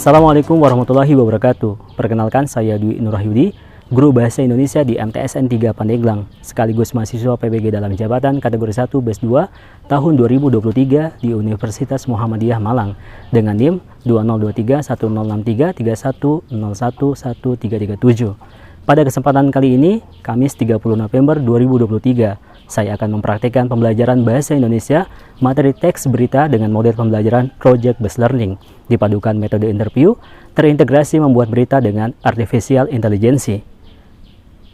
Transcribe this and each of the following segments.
Assalamualaikum warahmatullahi wabarakatuh. Perkenalkan, saya Dwi Nurwahyudi, Guru Bahasa Indonesia di MTSN 3 Pandeglang, sekaligus mahasiswa PBG dalam jabatan kategori 1 BES 2 tahun 2023 di Universitas Muhammadiyah Malang dengan NIM 2023106331011337. Pada kesempatan kali ini, Kamis 30 November 2023, saya akan mempraktikkan pembelajaran Bahasa Indonesia materi teks berita dengan model pembelajaran Project Based Learning, dipadukan metode interview, terintegrasi membuat berita dengan Artificial Intelligence.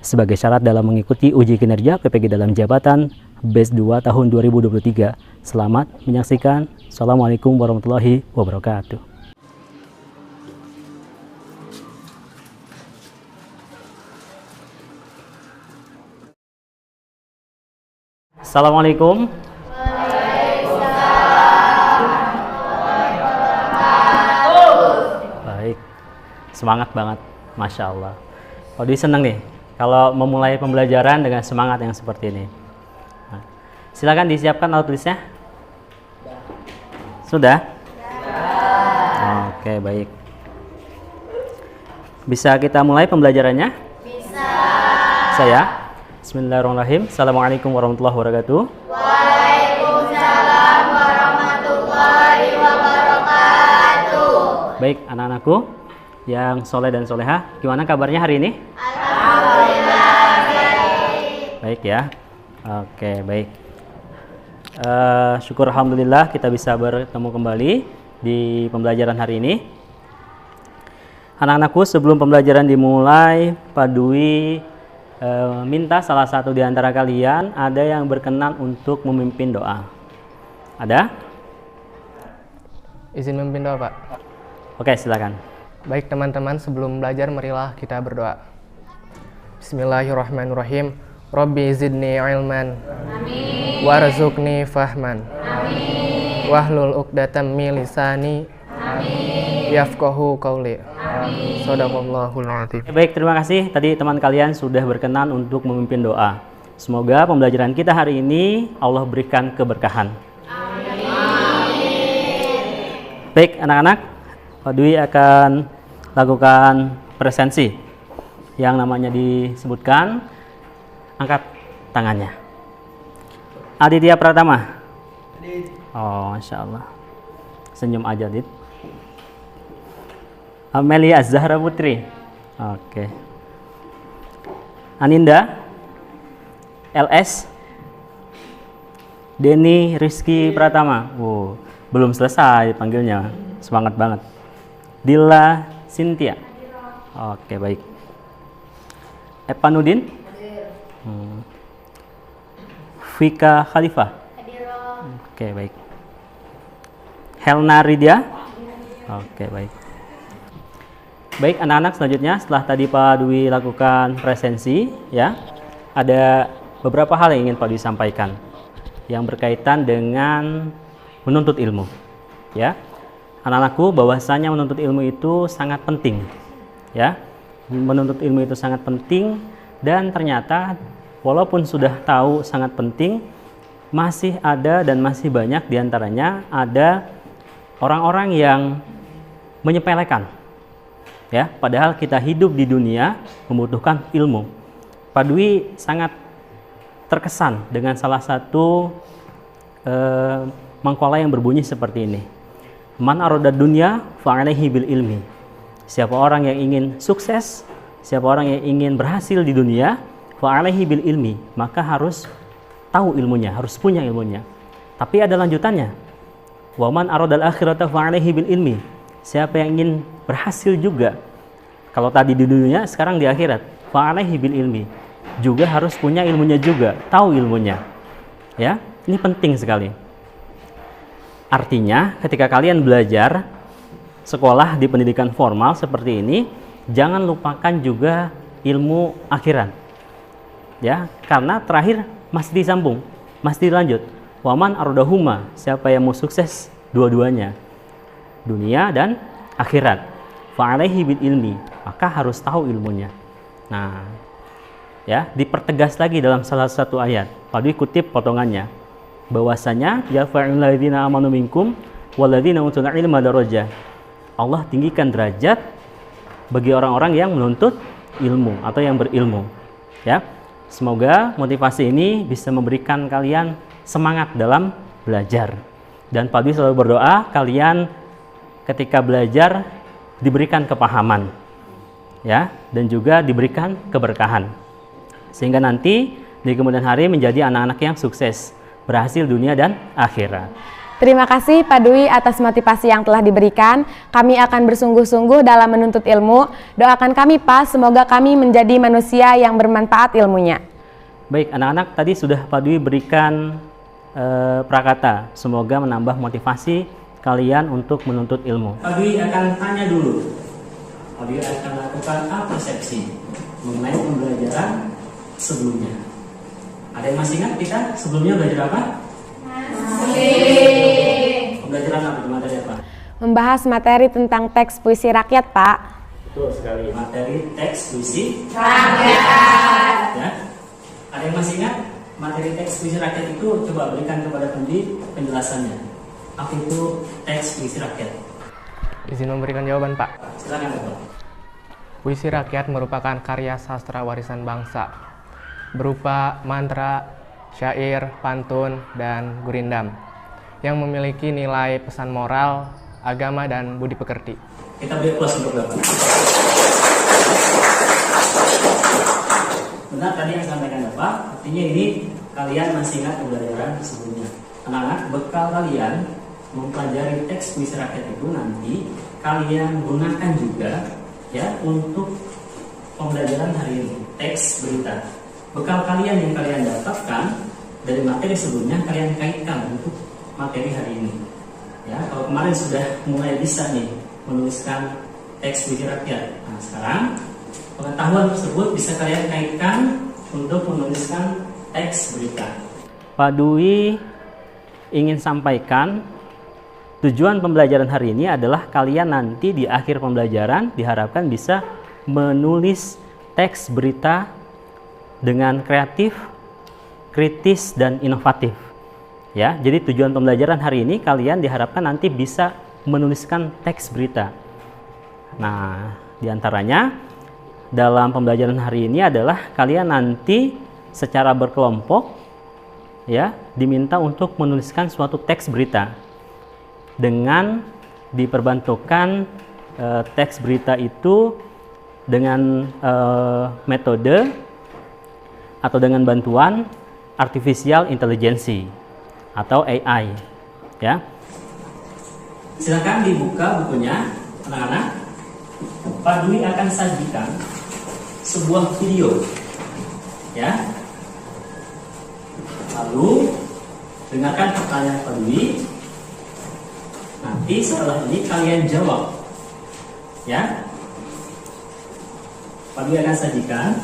Sebagai syarat dalam mengikuti uji kinerja PPG dalam jabatan BES 2 tahun 2023. Selamat menyaksikan. Assalamualaikum warahmatullahi wabarakatuh. Assalamualaikum. Baik, semangat banget, Masya Allah. Kalau seneng nih, kalau memulai pembelajaran dengan semangat yang seperti ini. Nah, silakan disiapkan alat tulisnya. Sudah? Oke, baik. Bisa kita mulai pembelajarannya? Bisa. Saya? Bismillahirrahmanirrahim. Assalamualaikum warahmatullahi wabarakatuh. Waalaikumsalam warahmatullahi wabarakatuh. Baik, anak-anakku yang soleh dan soleha, gimana kabarnya hari ini? Alhamdulillah baik. Baik ya. Oke, baik. Syukur alhamdulillah kita bisa bertemu kembali di pembelajaran hari ini. Anak-anakku, sebelum pembelajaran dimulai, Pak Dwi minta salah satu di antara kalian ada yang berkenan untuk memimpin doa. Ada? Izin memimpin doa, Pak. Oke, silakan. Baik teman-teman, sebelum belajar marilah kita berdoa. Bismillahirrahmanirrahim. Rabbi zidni ilman. Amin. Warzuqni fahman. Amin. Wahlul uqdatam min lisani. Amin. Yafqahu qawli. Amin. Shadaqallahul azim. Baik, terima kasih. Tadi teman kalian sudah berkenan untuk memimpin doa. Semoga pembelajaran kita hari ini Allah berikan keberkahan. Amin. Baik, anak-anak, Pak Dwi akan lakukan presensi yang namanya disebutkan. Angkat tangannya. Aditya Pratama. Oh, Masya Allah. Senyum aja, Dit. Amelia Zahra Putri. Oke. Aninda LS. Denny Rizky Pratama. Belum selesai panggilnya. Semangat banget. Dila Cynthia. Oke, baik. Epanudin. Vika Khalifah. Oke, baik. Helna Ridya. Oke, baik. Baik, anak-anak, selanjutnya setelah tadi Pak Dwi lakukan presensi, ya, ada beberapa hal yang ingin Pak Dwi sampaikan yang berkaitan dengan menuntut ilmu. Ya, anak-anakku, bahwasanya menuntut ilmu itu sangat penting. Ya, menuntut ilmu itu sangat penting, dan ternyata walaupun sudah tahu sangat penting, masih ada dan masih banyak diantaranya ada orang-orang yang menyepelekan. Ya, padahal kita hidup di dunia membutuhkan ilmu. Pak Dwi sangat terkesan dengan salah satu mangkola yang berbunyi seperti ini. Man aroda dunya fa'alaihi bil ilmi. Siapa orang yang ingin sukses, siapa orang yang ingin berhasil di dunia, fa'alaihi bil ilmi, maka harus tahu ilmunya, harus punya ilmunya. Tapi ada lanjutannya. Wa man aradal akhirata fa'alaihi bil ilmi. Siapa yang ingin berhasil juga, kalau tadi di dunia, sekarang di akhirat, fa'alaihi bil ilmi, juga harus punya ilmunya juga, tahu ilmunya. Ya, ini penting sekali. Artinya, ketika kalian belajar sekolah di pendidikan formal seperti ini, jangan lupakan juga ilmu akhirat. Ya, karena terakhir masih disambung, masih dilanjut. Waman arodahuma, siapa yang mau sukses dua-duanya, dunia dan akhirat, fa'alaihi bil ilmi, maka harus tahu ilmunya. Nah, ya, dipertegas lagi dalam salah satu ayat. Pak Dwi kutip potongannya, bahwasanya ya fa'ilul ladzina amanu minkum walladzina utul ilma darajah. Allah tinggikan derajat bagi orang-orang yang menuntut ilmu atau yang berilmu. Ya, semoga motivasi ini bisa memberikan kalian semangat dalam belajar. Dan Pak Dwi selalu berdoa kalian ketika belajar diberikan kepahaman, ya, dan juga diberikan keberkahan, sehingga nanti di kemudian hari menjadi anak-anak yang sukses, berhasil dunia dan akhirat. Terima kasih Pak Dwi atas motivasi yang telah diberikan. Kami akan bersungguh-sungguh dalam menuntut ilmu. Doakan kami Pak, semoga kami menjadi manusia yang bermanfaat ilmunya. Baik anak-anak, tadi sudah Pak Dwi berikan prakata. Semoga menambah motivasi kalian untuk menuntut ilmu. Pak Dwi akan tanya dulu. Pak Dwi akan lakukan persepsi mengenai pembelajaran sebelumnya. Ada yang masih ingat kita sebelumnya belajar apa? Pembelajaran apa? Materi apa? Membahas materi tentang teks puisi rakyat, Pak. Betul sekali, materi teks puisi rakyat. Ya. Ada yang masih ingat materi teks puisi rakyat itu? Coba berikan kepada penjelasannya. Apa itu teks puisi rakyat? Izin memberikan jawaban, Pak. Silakan, Pak. Puisi rakyat merupakan karya sastra warisan bangsa, berupa mantra, syair, pantun, dan gurindam yang memiliki nilai pesan moral, agama, dan budi pekerti. Kita beri plus untuk Bapak. Benar tadi yang sampaikan Bapak, artinya ini kalian masih ingat pembelajaran sebelumnya. Anak-anak, bekal kalian mempelajari teks puisi rakyat itu nanti kalian gunakan juga ya untuk pembelajaran hari ini, teks berita. Bekal kalian yang kalian dapatkan dari materi sebelumnya kalian kaitkan untuk materi hari ini. Ya, kalau kemarin sudah mulai bisa nih menuliskan teks puisi rakyat. Nah, sekarang pengetahuan tersebut bisa kalian kaitkan untuk menuliskan teks berita. Pak Dwi ingin sampaikan tujuan pembelajaran hari ini adalah kalian nanti di akhir pembelajaran diharapkan bisa menulis teks berita dengan kreatif, kritis, dan inovatif. Ya, jadi tujuan pembelajaran hari ini kalian diharapkan nanti bisa menuliskan teks berita. Nah, diantaranya dalam pembelajaran hari ini adalah kalian nanti secara berkelompok ya diminta untuk menuliskan suatu teks berita dengan diperbantukan teks berita itu dengan metode atau dengan bantuan artificial intelligence atau AI, ya. Silakan dibuka bukunya, anak-anak. Pak Dwi akan sajikan sebuah video, ya. Lalu dengarkan pertanyaan Pak Dwi. Nanti setelah ini kalian jawab, ya. Pak Dwi akan sajikan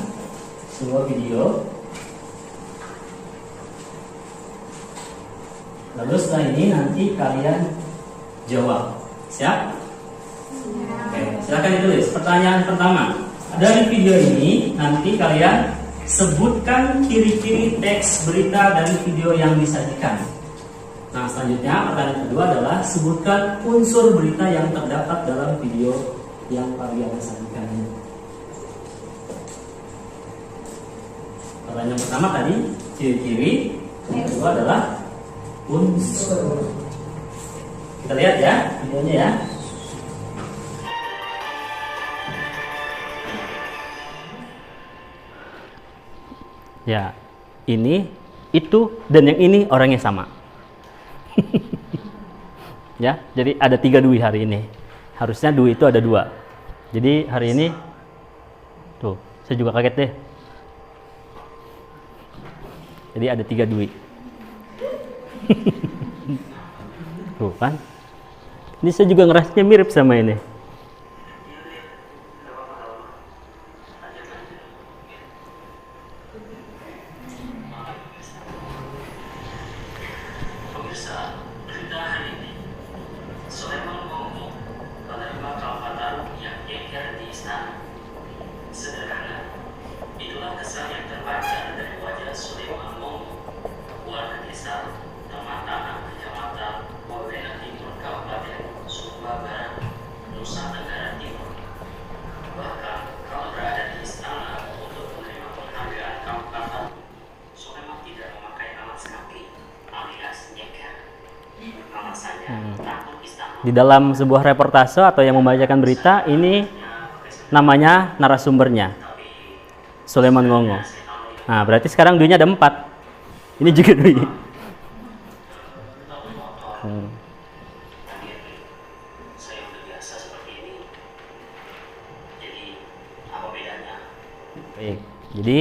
sebuah video. Lalu setelah ini nanti kalian jawab. Siap? Oke. silakan ditulis. Pertanyaan pertama. Dari video ini nanti kalian sebutkan ciri-ciri teks berita dari video yang disajikan. Nah, selanjutnya pertanyaan kedua adalah sebutkan unsur berita yang terdapat dalam video yang kalian sajikan ini. Pertanyaan pertama tadi ciri-ciri, yang kedua adalah unsur. Kita lihat ya videonya ya. Ya, ini, itu, dan yang ini orangnya sama. Ya, jadi ada 3 Dwi hari ini. Harusnya Dwi itu ada 2. Jadi hari ini, tuh, saya juga kaget deh. Jadi ada 3 Dwi. Tuh kan. Ini saya juga ngerasanya mirip sama ini. Di dalam sebuah reportase atau yang membacakan berita ini namanya narasumbernya Sulaiman Ngongo. Nah, berarti sekarang Dwi-nya ada 4. Ini juga Dwi. Baik. Jadi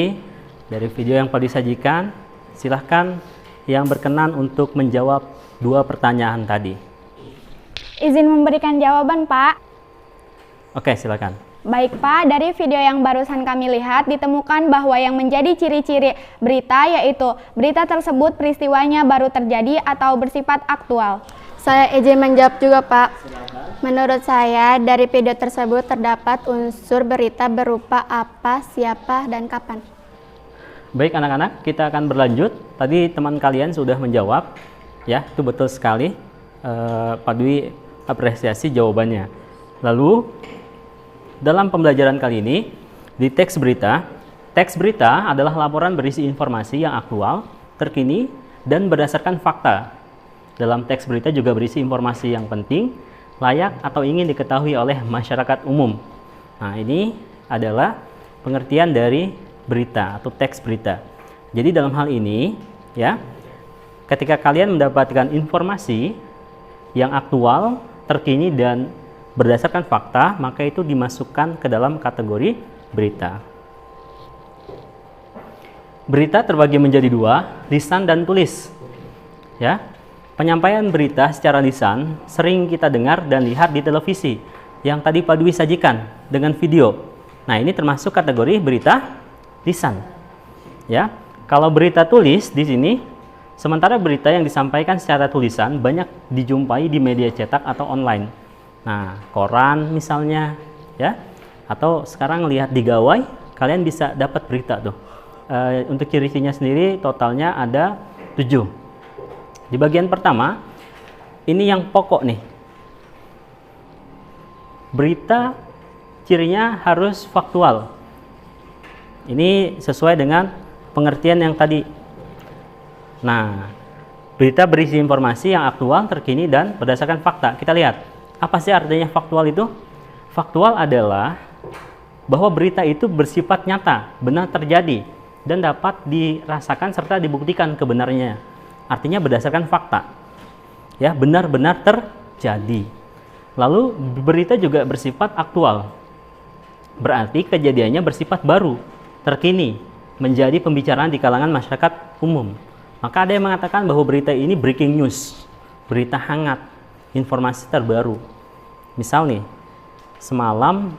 dari video yang telah disajikan, silahkan yang berkenan untuk menjawab 2 pertanyaan tadi. Izin memberikan jawaban, Pak. Oke, silakan. Baik, Pak. Dari video yang barusan kami lihat, ditemukan bahwa yang menjadi ciri-ciri berita yaitu berita tersebut peristiwanya baru terjadi atau bersifat aktual. Saya izin menjawab juga, Pak. Menurut saya, dari video tersebut terdapat unsur berita berupa apa, siapa, dan kapan. Baik anak-anak, kita akan berlanjut. Tadi teman kalian sudah menjawab, ya, itu betul sekali. Pak Dwi apresiasi jawabannya. Lalu dalam pembelajaran kali ini di teks berita adalah laporan berisi informasi yang aktual, terkini, dan berdasarkan fakta. Dalam teks berita juga berisi informasi yang penting, layak atau ingin diketahui oleh masyarakat umum. Nah, ini adalah pengertian dari berita atau teks berita. Jadi dalam hal ini, ya, ketika kalian mendapatkan informasi yang aktual, terkini, dan berdasarkan fakta, maka itu dimasukkan ke dalam kategori berita. Berita terbagi menjadi 2, lisan dan tulis. Ya, penyampaian berita secara lisan sering kita dengar dan lihat di televisi, yang tadi Pak Dwi sajikan dengan video. Nah, ini termasuk kategori berita lisan. Ya, kalau berita tulis di sini, sementara berita yang disampaikan secara tulisan banyak dijumpai di media cetak atau online. Nah, koran misalnya, ya, atau sekarang lihat di Gawai, kalian bisa dapat berita tuh. Untuk ciri-cirinya sendiri totalnya ada 7. Di bagian pertama, ini yang pokok nih. Berita cirinya harus faktual. Ini sesuai dengan pengertian yang tadi. Nah, berita berisi informasi yang aktual, terkini, dan berdasarkan fakta. Kita lihat, apa sih artinya faktual itu? Faktual adalah bahwa berita itu bersifat nyata, benar terjadi, dan dapat dirasakan serta dibuktikan kebenarannya. Artinya berdasarkan fakta. Ya, benar-benar terjadi. Lalu berita juga bersifat aktual. Berarti kejadiannya bersifat baru, terkini, menjadi pembicaraan di kalangan masyarakat umum. Maka ada yang mengatakan bahwa berita ini breaking news, berita hangat, informasi terbaru. Misal nih, semalam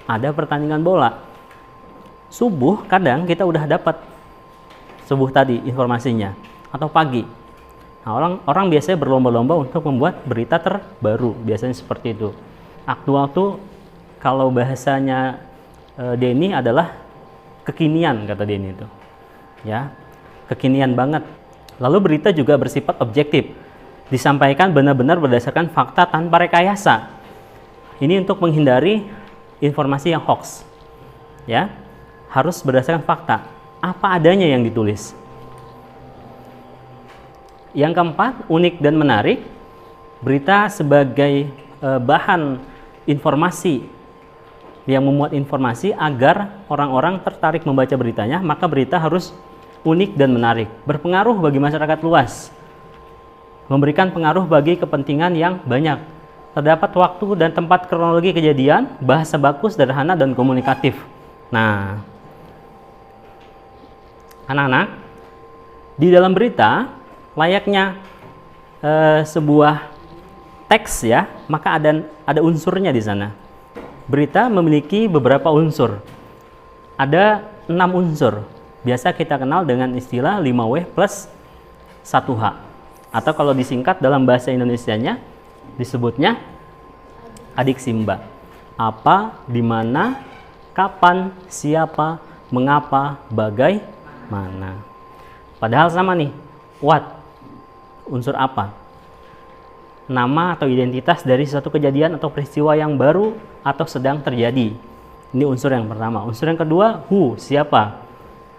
ada pertandingan bola. Subuh kadang kita udah dapat subuh tadi informasinya, atau pagi. Nah, orang biasanya berlomba-lomba untuk membuat berita terbaru, biasanya seperti itu. Aktual tuh kalau bahasanya Denny adalah kekinian, kata Denny itu. Ya, kekinian banget. Lalu berita juga bersifat objektif, disampaikan benar-benar berdasarkan fakta tanpa rekayasa. Ini untuk menghindari informasi yang hoax. Ya, harus berdasarkan fakta, apa adanya yang ditulis. Yang keempat, unik dan menarik. Berita sebagai bahan informasi yang memuat informasi agar orang-orang tertarik membaca beritanya, maka berita harus unik dan menarik, berpengaruh bagi masyarakat luas, memberikan pengaruh bagi kepentingan yang banyak, terdapat waktu dan tempat kronologi kejadian, bahasa baku, sederhana, dan komunikatif. Nah, anak-anak, di dalam berita layaknya sebuah teks ya, maka ada unsurnya di sana. Berita memiliki beberapa unsur. Ada 6 unsur. Biasa kita kenal dengan istilah 5W plus 1H. Atau kalau disingkat dalam bahasa Indonesianya disebutnya adiksimba. Apa, di mana, kapan, siapa, mengapa, bagaimana. Padahal sama nih. What? Unsur apa? Nama atau identitas dari suatu kejadian atau peristiwa yang baru atau sedang terjadi. Ini unsur yang pertama. Unsur yang kedua, who, siapa?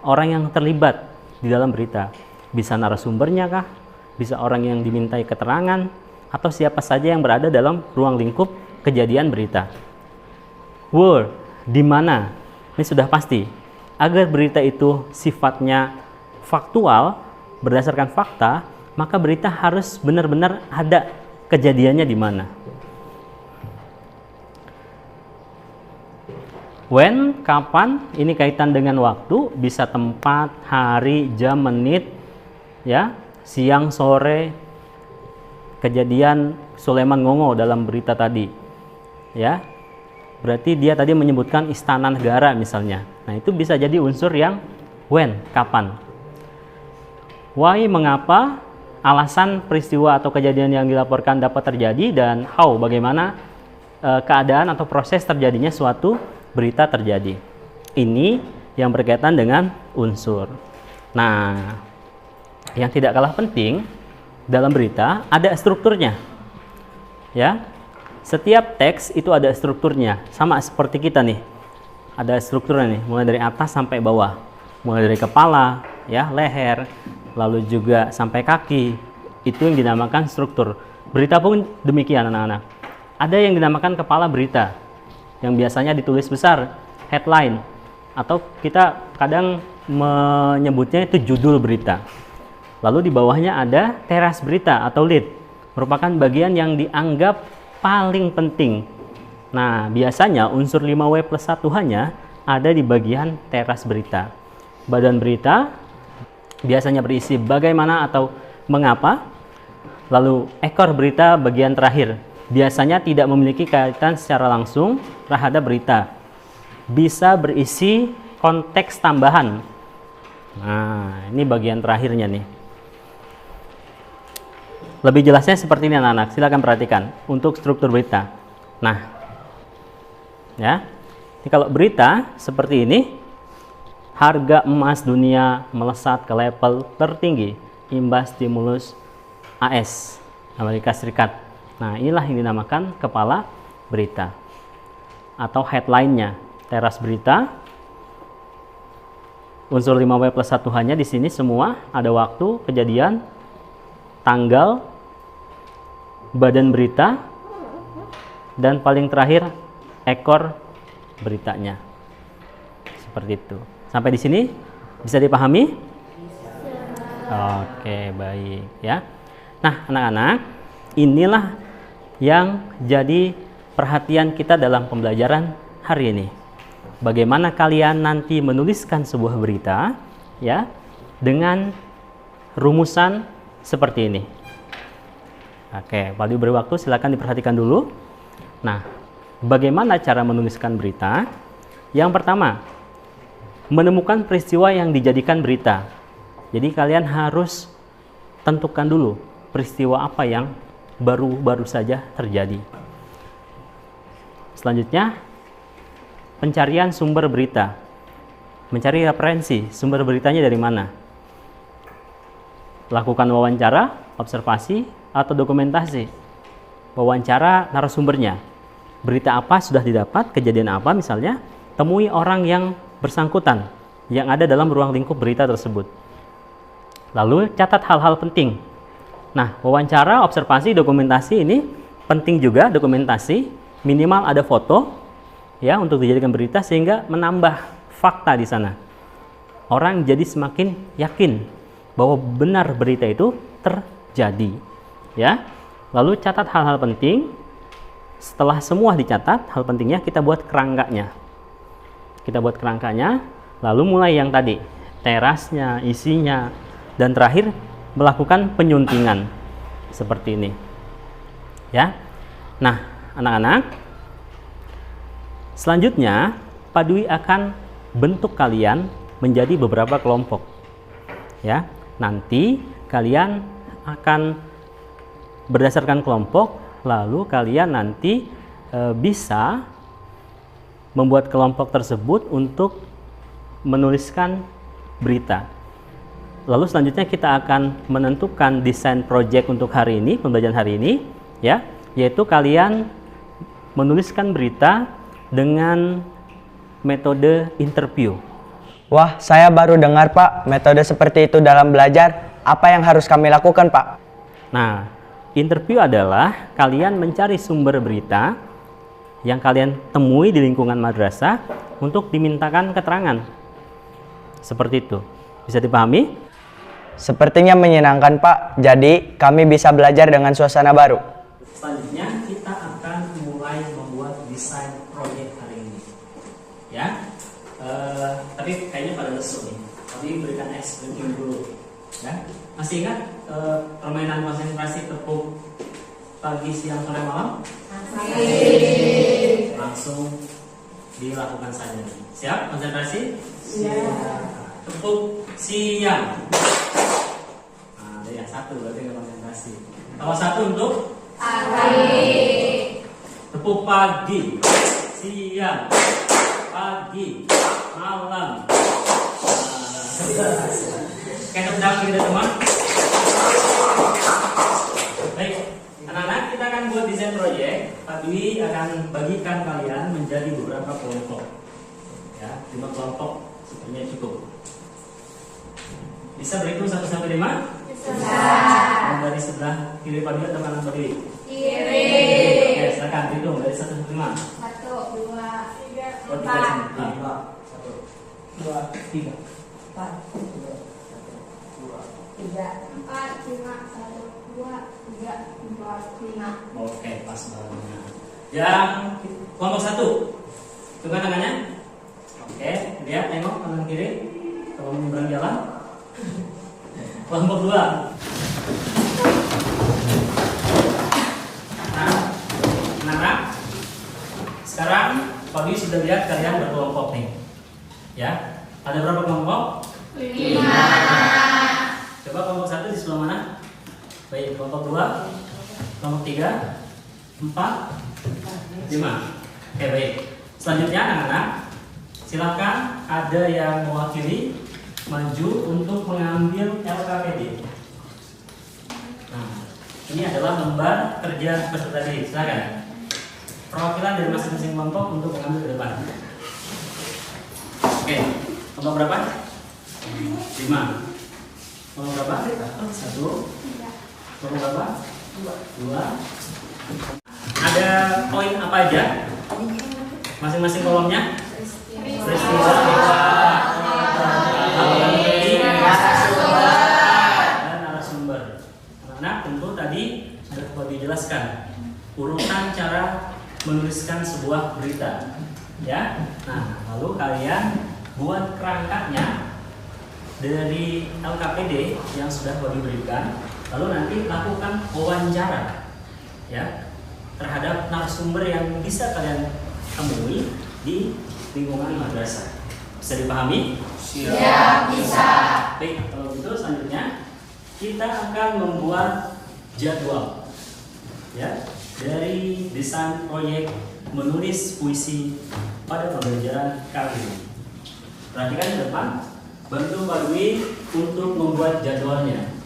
Orang yang terlibat di dalam berita. Bisa narasumbernya kah? Bisa orang yang dimintai keterangan? Atau siapa saja yang berada dalam ruang lingkup kejadian berita. Where, di mana? Ini sudah pasti. Agar berita itu sifatnya faktual, berdasarkan fakta, maka berita harus benar-benar ada kejadiannya di mana. When, kapan, ini kaitan dengan waktu, bisa tempat, hari, jam, menit, ya, siang, sore, kejadian Sulaiman Ngongo dalam berita tadi, ya, berarti dia tadi menyebutkan istana negara misalnya. Nah, itu bisa jadi unsur yang when, kapan. Why, mengapa, alasan peristiwa atau kejadian yang dilaporkan dapat terjadi, dan how, bagaimana keadaan atau proses terjadinya suatu berita terjadi. Ini yang berkaitan dengan unsur. Nah, yang tidak kalah penting dalam berita ada strukturnya. Ya. Setiap teks itu ada strukturnya, sama seperti kita nih. Ada strukturnya nih, mulai dari atas sampai bawah. Mulai dari kepala, ya, leher, lalu juga sampai kaki. Itu yang dinamakan struktur. Berita pun demikian, anak-anak. Ada yang dinamakan kepala berita, yang biasanya ditulis besar, headline, atau kita kadang menyebutnya itu judul berita. Lalu di bawahnya ada teras berita atau lead, merupakan bagian yang dianggap paling penting. Nah, biasanya unsur 5W plus 1H-nya ada di bagian teras berita. Badan berita biasanya berisi bagaimana atau mengapa. Lalu ekor berita bagian terakhir, biasanya tidak memiliki kaitan secara langsung terhadap berita. Bisa berisi konteks tambahan. Nah, ini bagian terakhirnya nih. Lebih jelasnya seperti ini, anak-anak. Silakan perhatikan untuk struktur berita. Nah, ya. Ini kalau berita seperti ini, harga emas dunia melesat ke level tertinggi, imbas stimulus AS, Amerika Serikat. Nah, inilah yang dinamakan kepala berita atau headline-nya. Teras berita, unsur 5W plus 1H-nya di sini semua ada waktu, kejadian, tanggal, badan berita, dan paling terakhir ekor beritanya. Seperti itu. Sampai di sini bisa dipahami? Oke, baik ya. Nah, anak-anak, inilah yang jadi perhatian kita dalam pembelajaran hari ini. Bagaimana kalian nanti menuliskan sebuah berita ya dengan rumusan seperti ini. Oke, pada diberi waktu silakan diperhatikan dulu. Nah, bagaimana cara menuliskan berita? Yang pertama, menemukan peristiwa yang dijadikan berita. Jadi kalian harus tentukan dulu peristiwa apa yang baru-baru saja terjadi. Selanjutnya, pencarian sumber berita. Mencari referensi, sumber beritanya dari mana? Lakukan wawancara, observasi, atau dokumentasi. Wawancara narasumbernya. Berita apa sudah didapat, kejadian apa misalnya, temui orang yang bersangkutan yang ada dalam ruang lingkup berita tersebut. Lalu catat hal-hal penting. Nah, wawancara, observasi, dokumentasi ini penting juga dokumentasi, minimal ada foto ya untuk dijadikan berita sehingga menambah fakta di sana. Orang jadi semakin yakin bahwa benar berita itu terjadi. Ya. Lalu catat hal-hal penting. Setelah semua dicatat, hal pentingnya kita buat kerangkanya. Kita buat kerangkanya, lalu mulai yang tadi, terasnya, isinya, dan terakhir melakukan penyuntingan seperti ini. Ya. Nah, anak-anak, selanjutnya Pak Dwi akan bentuk kalian menjadi beberapa kelompok. Ya, nanti kalian akan berdasarkan kelompok, lalu kalian nanti bisa membuat kelompok tersebut untuk menuliskan berita. Lalu selanjutnya kita akan menentukan desain project untuk hari ini, pembelajaran hari ini, ya, yaitu kalian menuliskan berita dengan metode interview. Wah, saya baru dengar Pak, metode seperti itu dalam belajar. Apa yang harus kami lakukan Pak? Nah, interview adalah kalian mencari sumber berita yang kalian temui di lingkungan madrasah untuk dimintakan keterangan. Seperti itu. Bisa dipahami? Sepertinya menyenangkan Pak, jadi kami bisa belajar dengan suasana baru. Selanjutnya kita akan mulai membuat desain proyek hari ini. Ya, tapi kayaknya pada lesu nih. Kami berikan ice cream dulu. Ya, masih ingat permainan konsentrasi tepuk pagi, siang, sore, malam? Masih. Langsung dilakukan saja. Siap? Konsentrasi? Siap. Tepuk siang. Nah, ada yang satu berarti nggak konsentrasi. Kalau satu untuk pagi. Tepuk pagi, siang, pagi, malam. Kayak tepuk gitu teman. Baik, anak-anak, kita akan buat desain proyek. Pak Dwi akan bagikan kalian menjadi beberapa kelompok. Ya, 5 kelompok sepertinya cukup. Bisa berhitung 1 sampai 5? Bisa. Dari sebelah kiri Pak Dwi atau kanan Pak Dwi? Kiri. Oke, silakan hitung dari 1 sampai 5. 1, 2, 3, 4, 1, 2, 3, 4, 3, 4, 5, 1, 2, 3, 4, 5. Oke, pas banget. Yang kelompok 1, coba tangannya. Oke, lihat, tengok kanan kiri. Kalau menyeberang jalan. Kelompok 2. Nah, sekarang Pak Dwi sudah lihat kalian berkelompok nih. Ya, ada berapa kelompok? 5. Coba kelompok 1 di sebelah mana? Baik, kelompok 2, kelompok 3, 4, 5. Oke, baik. Selanjutnya anak-anak, silakan ada yang mewakili maju untuk mengambil LKPD. Nah, ini adalah lembar kerja peserta didik. Silakan. Perwakilan dari masing-masing kelompok untuk mengambil ke depan. Oke, kelompok berapa? 5. Kelompok berapa? 1. Kelompok berapa? 2. Ada poin apa aja? Masing-masing kolomnya? Peristiwa, dan narasumber. Anak-anak tentu tadi sudah dijelaskan urutan cara menuliskan sebuah berita, ya. Nah, lalu kalian buat kerangkanya dari LKPD yang sudah diberikan, lalu nanti lakukan wawancara, ya, terhadap narasumber yang bisa kalian temui di lingkungan madrasah. Bisa dipahami? Siap, bisa. Baik, kalau gitu selanjutnya kita akan membuat jadwal, ya, dari desain proyek menulis puisi pada pembelajaran kali ini. Perhatikan di depan, bantu Pak Dwi untuk membuat jadwalnya.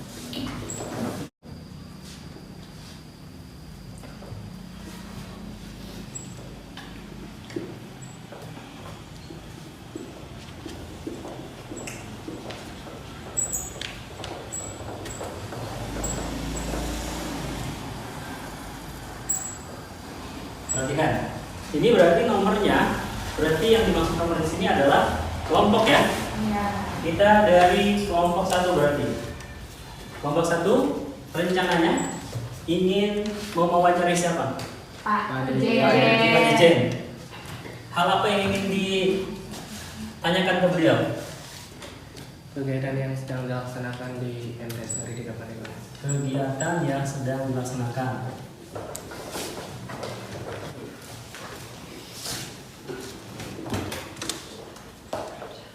Perhatikan, ini berarti nomornya, berarti yang dimaksud nomor di sini adalah kelompok ya. Kita dari kelompok 1 berarti. Kelompok 1 rencananya ingin mewawancarai siapa? Pak Pak Ijen. Hal apa yang ingin ditanyakan ke beliau? Kegiatan yang sedang dilaksanakan di MTS Negeri 3 Pandeglang. Kegiatan yang sedang dilaksanakan.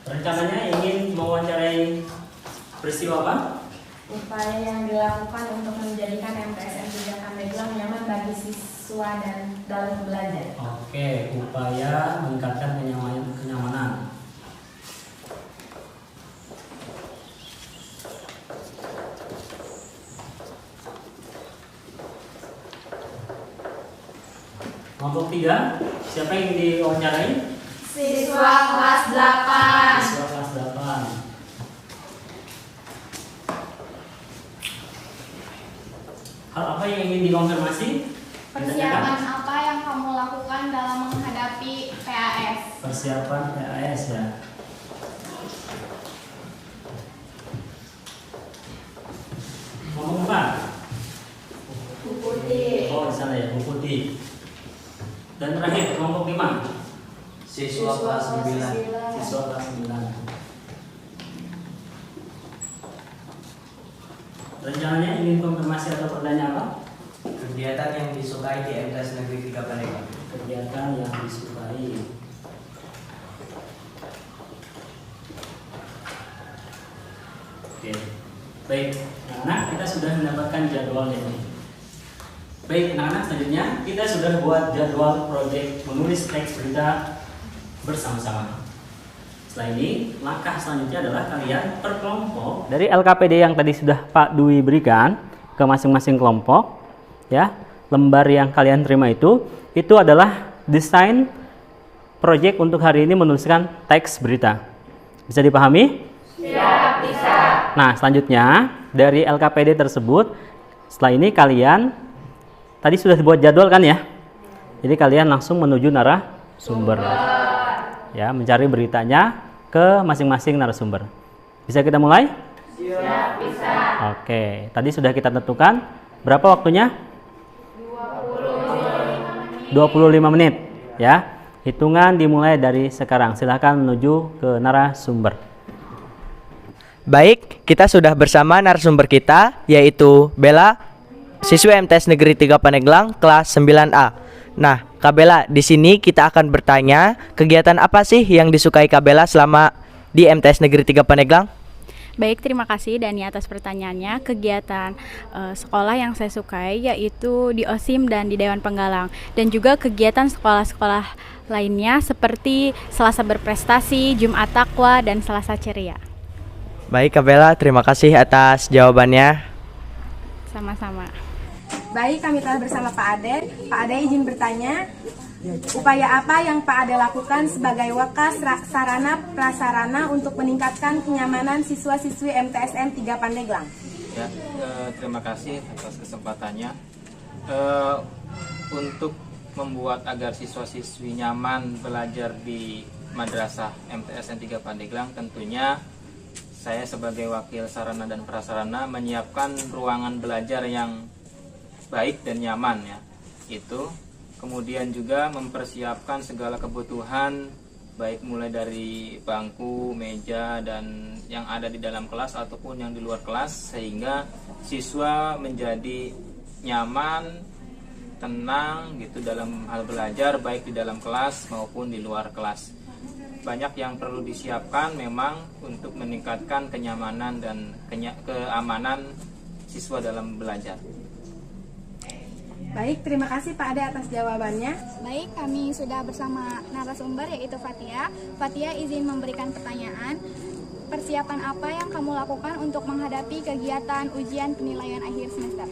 Rencananya ingin mewawancarai peristiwa apa? Upaya yang dilakukan untuk menjadikan MTSN 3 Pandeglang nyaman bagi siswa dan dalam belajar. Oke, upaya meningkatkan kenyamanan. Kelompok 3, siapa yang diwawancarai? Siswa kelas 8. Siswa kelas 8. Hal apa yang ingin dikonfirmasi? Persiapan apa yang kamu lakukan dalam menghadapi PAS? Persiapan PAS ya. Ngomong apa? Bu Putih. Oh, di sana ya, Bu Putih. Dan terakhir, kelompok 5. Siswa kelas 9. Siswa kelas 9. Rencananya ingin konfirmasi atau pertanyaan apa? Kegiatan yang disukai di MTS Negeri 3 Pandeglang. Kegiatan yang disukai. Oke, baik. Anak-anak, kita sudah mendapatkan jadwalnya ini. Baik, anak-anak, selanjutnya kita sudah buat jadwal proyek menulis teks berita bersama-sama. Setelah ini, langkah selanjutnya adalah kalian per kelompok. Dari LKPD yang tadi sudah Pak Dwi berikan ke masing-masing kelompok, ya, lembar yang kalian terima itu adalah desain proyek untuk hari ini menuliskan teks berita. Bisa dipahami? Siap, bisa. Nah, selanjutnya dari LKPD tersebut, setelah ini kalian tadi sudah dibuat jadwal kan ya? Jadi kalian langsung menuju narasumber. Ya, mencari beritanya ke masing-masing narasumber. Bisa kita mulai? Siap, bisa. Oke, tadi sudah kita tentukan berapa waktunya? 25 menit ya. Hitungan dimulai dari sekarang. Silahkan menuju ke narasumber. Baik, kita sudah bersama narasumber kita, yaitu Bella, siswa MTS Negeri 3 Pandeglang kelas 9A. Nah, Kak Bella, di sini kita akan bertanya, kegiatan apa sih yang disukai Kak Bella selama di MTS Negeri 3 Pandeglang? Baik, terima kasih Dani atas pertanyaannya. Kegiatan sekolah yang saya sukai yaitu di OSIM dan di Dewan Penggalang, dan juga kegiatan sekolah-sekolah lainnya seperti Selasa Berprestasi, Jumat Takwa, dan Selasa Ceria. Baik Kak Bella, terima kasih atas jawabannya. Sama-sama. Baik, kami telah bersama Pak Ade. Pak Ade izin bertanya, upaya apa yang Pak Ade lakukan sebagai wakas sarana prasarana untuk meningkatkan kenyamanan siswa-siswi MTSN 3 Pandeglang? Ya, terima kasih atas kesempatannya. Untuk membuat agar siswa-siswi nyaman belajar di Madrasah MTSN 3 Pandeglang, tentunya saya sebagai wakil sarana dan prasarana menyiapkan ruangan belajar yang baik dan nyaman ya. Itu kemudian juga mempersiapkan segala kebutuhan baik mulai dari bangku, meja dan yang ada di dalam kelas ataupun yang di luar kelas, sehingga siswa menjadi nyaman, tenang gitu dalam hal belajar baik di dalam kelas maupun di luar kelas. Banyak yang perlu disiapkan memang untuk meningkatkan kenyamanan dan keamanan siswa dalam belajar. Baik, terima kasih Pak Ade atas jawabannya. Baik, kami sudah bersama narasumber yaitu Fatia. Fatia izin memberikan pertanyaan. Persiapan apa yang kamu lakukan untuk menghadapi kegiatan ujian penilaian akhir semester?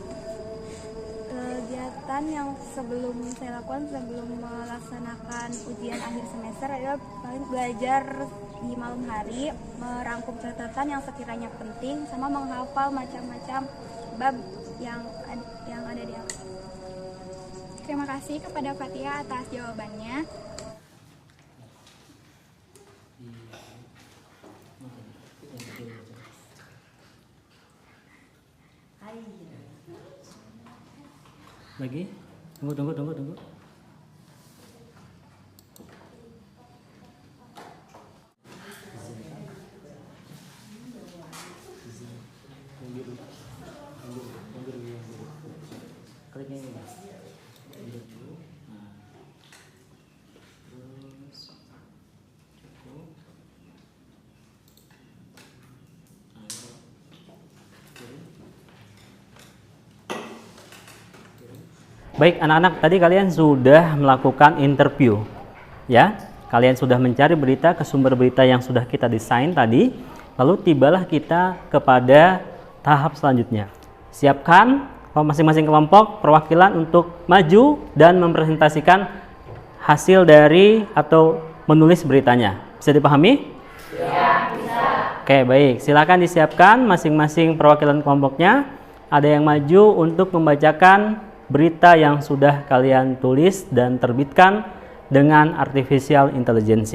Kegiatan yang sebelum saya lakukan sebelum melaksanakan ujian akhir semester adalah paling belajar di malam hari, merangkum catatan yang sekiranya penting, sama menghafal macam-macam bab yang ada di atas. Terima kasih kepada Fatia atas jawabannya. Lagi? Tunggu. Kliknya ini, Mas. Duduk dulu. Nah. Terus cukup. Ayo. Baik, anak-anak, tadi kalian sudah melakukan interview, ya. Kalian sudah mencari berita ke sumber berita yang sudah kita desain tadi. Lalu tibalah kita kepada tahap selanjutnya. Siapkan masing-masing kelompok perwakilan untuk maju dan mempresentasikan hasil dari atau menulis beritanya. Bisa dipahami? Ya, bisa. Oke, baik. Silakan disiapkan masing-masing perwakilan kelompoknya. Ada yang maju untuk membacakan berita yang sudah kalian tulis dan terbitkan dengan artificial intelligence.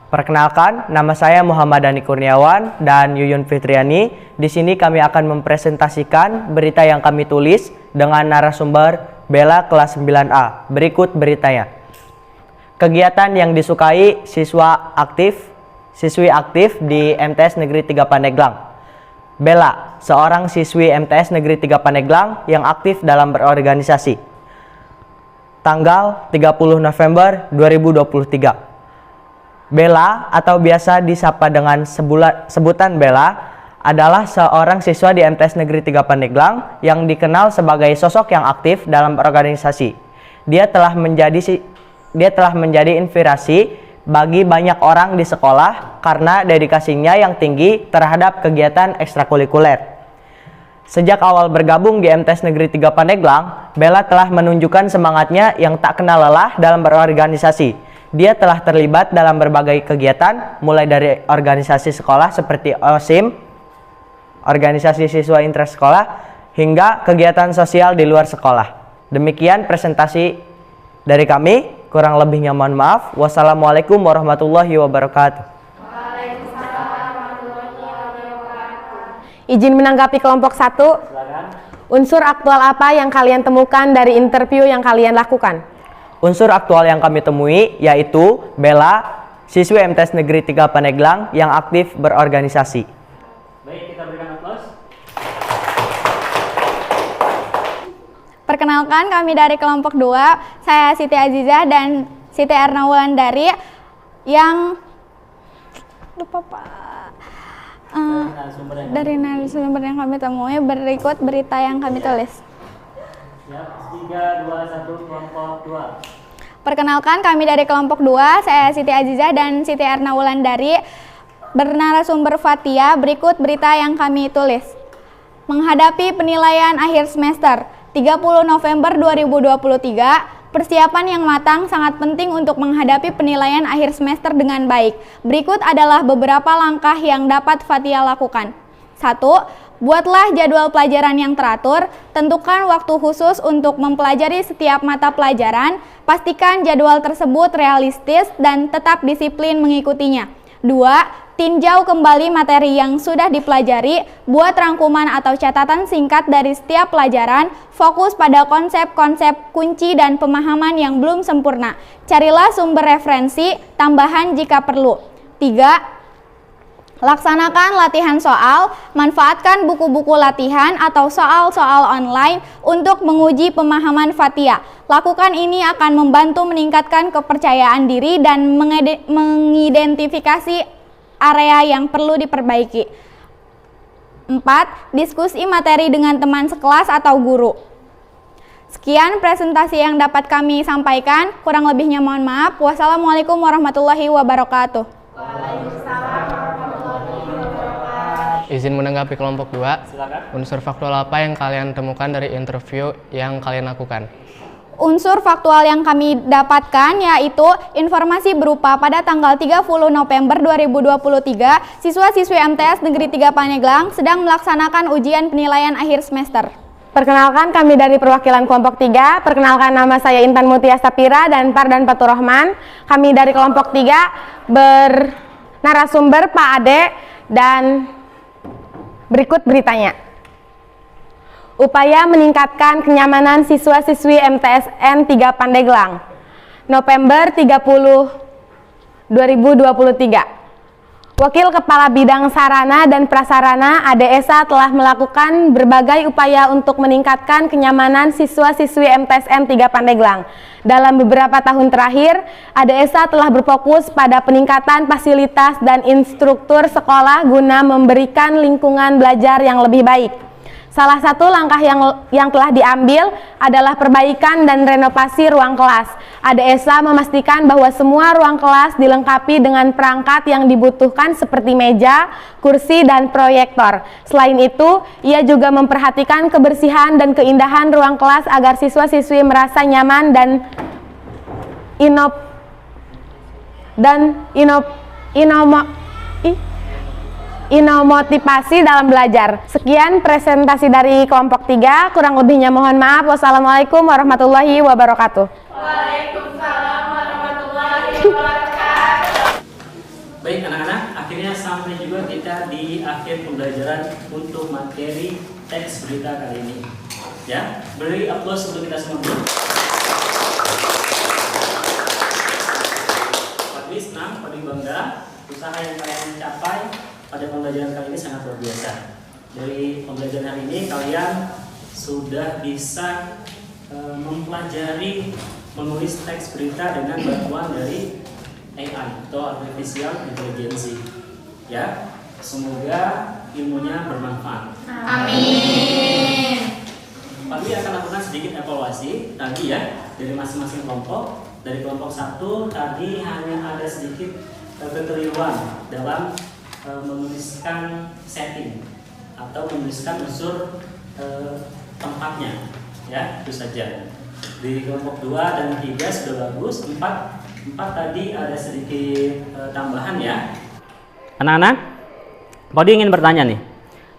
Perkenalkan, nama saya Muhammad Dhani Kurniawan dan Yuyun Fitriani. Di sini kami akan mempresentasikan berita yang kami tulis dengan narasumber Bella kelas 9A. Berikut beritanya. Kegiatan yang disukai siswi aktif di MTS Negeri 3 Pandeglang. Bella, seorang siswi MTS Negeri 3 Pandeglang yang aktif dalam berorganisasi. Tanggal 30 November 2023. Bella atau biasa disapa dengan sebutan Bella adalah seorang siswa di MTS Negeri 3 Pandeglang yang dikenal sebagai sosok yang aktif dalam organisasi. Dia telah menjadi inspirasi bagi banyak orang di sekolah karena dedikasinya yang tinggi terhadap kegiatan ekstrakurikuler. Sejak awal bergabung di MTS Negeri 3 Pandeglang, Bella telah menunjukkan semangatnya yang tak kenal lelah dalam berorganisasi. Dia telah terlibat dalam berbagai kegiatan, mulai dari organisasi sekolah seperti OSIM, organisasi siswa intrasekolah, hingga kegiatan sosial di luar sekolah. Demikian presentasi dari kami, kurang lebihnya mohon maaf. Wassalamualaikum warahmatullahi wabarakatuh. Izin menanggapi kelompok 1. Unsur aktual apa yang kalian temukan dari interview yang kalian lakukan? Unsur aktual yang kami temui yaitu Bella, siswi MTS Negeri 3 Pandeglang yang aktif berorganisasi. Baik, kita berikan aplaus. Perkenalkan, kami dari kelompok 2, saya Siti Aziza dan Siti Erna Wulandari yang dari narasumber yang kami temui. Berikut berita yang kami tulis. 3, 2, 1, kelompok 2. Perkenalkan, kami dari kelompok 2, saya Siti Aziza dan Siti Erna Wulandari bernarasumber Fatia. Berikut berita yang kami tulis. Menghadapi penilaian akhir semester 30 November 2023, persiapan yang matang sangat penting untuk menghadapi penilaian akhir semester dengan baik. Berikut adalah beberapa langkah yang dapat Fatia lakukan. 1. Buatlah jadwal pelajaran yang teratur, tentukan waktu khusus untuk mempelajari setiap mata pelajaran, pastikan jadwal tersebut realistis dan tetap disiplin mengikutinya. 2. Tinjau kembali materi yang sudah dipelajari, buat rangkuman atau catatan singkat dari setiap pelajaran, fokus pada konsep-konsep kunci dan pemahaman yang belum sempurna. Carilah sumber referensi tambahan jika perlu. 3. Laksanakan latihan soal, manfaatkan buku-buku latihan atau soal-soal online untuk menguji pemahaman Fatia. Lakukan ini akan membantu meningkatkan kepercayaan diri dan mengidentifikasi area yang perlu diperbaiki. 4. Diskusi materi dengan teman sekelas atau guru. Sekian presentasi yang dapat kami sampaikan. Kurang lebihnya mohon maaf. Wassalamualaikum warahmatullahi wabarakatuh. Izin menanggapi kelompok 2. Silakan. Unsur faktual apa yang kalian temukan dari interview yang kalian lakukan? Unsur faktual yang kami dapatkan yaitu informasi berupa pada tanggal 30 November 2023, siswa-siswi MTS Negeri 3 Pandeglang sedang melaksanakan ujian penilaian akhir semester. Perkenalkan, kami dari perwakilan kelompok 3. Perkenalkan, nama saya Intan Mutia Sapira dan Fardan Fatur Rahman. Kami dari kelompok 3 bernarasumber Pak Ade dan berikut beritanya. Upaya meningkatkan kenyamanan siswa-siswi MTSN 3 Pandeglang. November 30 2023. Wakil Kepala Bidang Sarana dan Prasarana ADESA telah melakukan berbagai upaya untuk meningkatkan kenyamanan siswa-siswi MTSN 3 Pandeglang. Dalam beberapa tahun terakhir, ADESA telah berfokus pada peningkatan fasilitas dan instruktur sekolah guna memberikan lingkungan belajar yang lebih baik. Salah satu langkah yang telah diambil adalah perbaikan dan renovasi ruang kelas. ADESA memastikan bahwa semua ruang kelas dilengkapi dengan perangkat yang dibutuhkan seperti meja, kursi, dan proyektor. Selain itu, ia juga memperhatikan kebersihan dan keindahan ruang kelas agar siswa-siswi merasa nyaman dan motivasi dalam belajar. Sekian presentasi dari kelompok 3, kurang lebihnya mohon maaf. Wassalamualaikum warahmatullahi wabarakatuh. Waalaikumsalam warahmatullahi wabarakatuh. Baik anak-anak, akhirnya sampai juga kita di akhir pembelajaran untuk materi teks berita kali ini. Ya, beri aplaus untuk kita semua. Pak senang, Pak bangga, usaha yang kalian capai pada pembelajaran kali ini sangat luar biasa. Dari pembelajaran hari ini kalian sudah bisa mempelajari menulis teks berita dengan bantuan dari AI atau Artificial Intelligence. Ya, semoga ilmunya bermanfaat. Amin. Pak Dwi akan lakukan sedikit evaluasi tadi ya dari masing-masing kelompok. Dari kelompok 1 tadi hanya ada sedikit kekeliruan dalam menuliskan setting atau menuliskan unsur tempatnya, ya itu saja. Di kelompok 2 dan 3 sudah bagus. 4 tadi ada sedikit tambahan ya. Anak-anak, Pak Dwi ingin bertanya nih.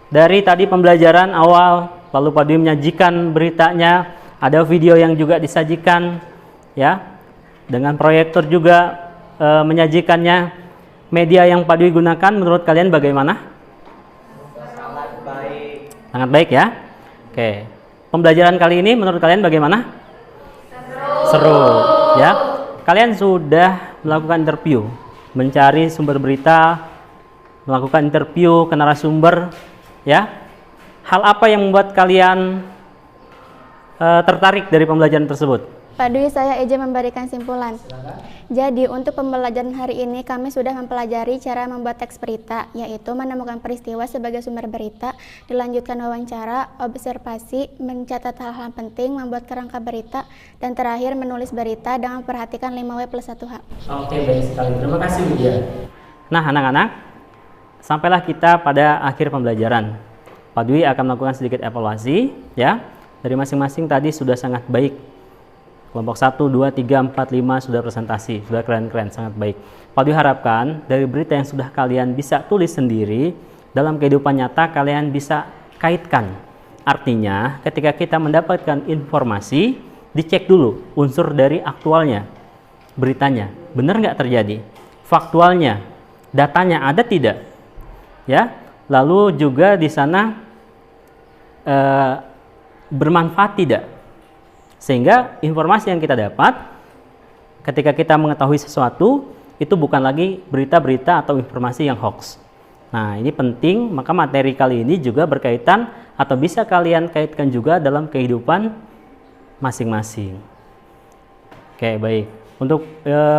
Dari tadi pembelajaran awal, lalu Pak Dwi menyajikan beritanya, ada video yang juga disajikan, ya, dengan proyektor juga menyajikannya. Media yang Pak Dwi gunakan menurut kalian bagaimana? Sangat baik. Sangat baik ya. Oke. Pembelajaran kali ini menurut kalian bagaimana? Seru. Ya. Kalian sudah melakukan interview, mencari sumber berita, melakukan interview ke narasumber, ya. Hal apa yang membuat kalian tertarik dari pembelajaran tersebut? Pak Dwi, saya izin memberikan simpulan. Jadi, untuk pembelajaran hari ini kami sudah mempelajari cara membuat teks berita, yaitu menemukan peristiwa sebagai sumber berita, dilanjutkan wawancara, observasi, mencatat hal-hal penting, membuat kerangka berita, dan terakhir menulis berita dengan memperhatikan 5W+1H. Oke, baik sekali. Terima kasih, Widya. Nah, anak-anak, sampailah kita pada akhir pembelajaran. Pak Dwi akan melakukan sedikit evaluasi, ya. Dari masing-masing tadi sudah sangat baik. Kelompok 1, 2, 3, 4, 5 sudah presentasi, sudah keren-keren, sangat baik. Pak Dwi harapkan dari berita yang sudah kalian bisa tulis sendiri, dalam kehidupan nyata kalian bisa kaitkan. Artinya, ketika kita mendapatkan informasi, dicek dulu unsur dari aktualnya, beritanya, benar nggak terjadi? Faktualnya, datanya ada tidak? Ya, lalu juga di sana bermanfaat tidak? Sehingga informasi yang kita dapat ketika kita mengetahui sesuatu itu bukan lagi berita-berita atau informasi yang hoax. Nah, ini penting, maka materi kali ini juga berkaitan atau bisa kalian kaitkan juga dalam kehidupan masing-masing. Oke, baik. Untuk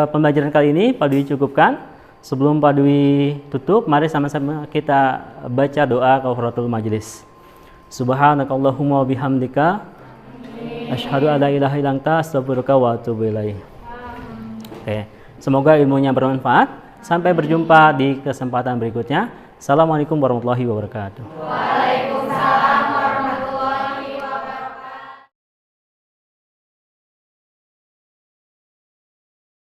pembelajaran kali ini Pak Dwi cukupkan. Sebelum Pak Dwi tutup, mari sama-sama kita baca doa kafaratul majelis. Subhanakallahumma bihamdika Asyhadu alla ilaha illa anta astaghfiruka wa atubu ilaik. Oke, semoga ilmunya bermanfaat. Sampai berjumpa di kesempatan berikutnya. Assalamualaikum warahmatullahi wabarakatuh.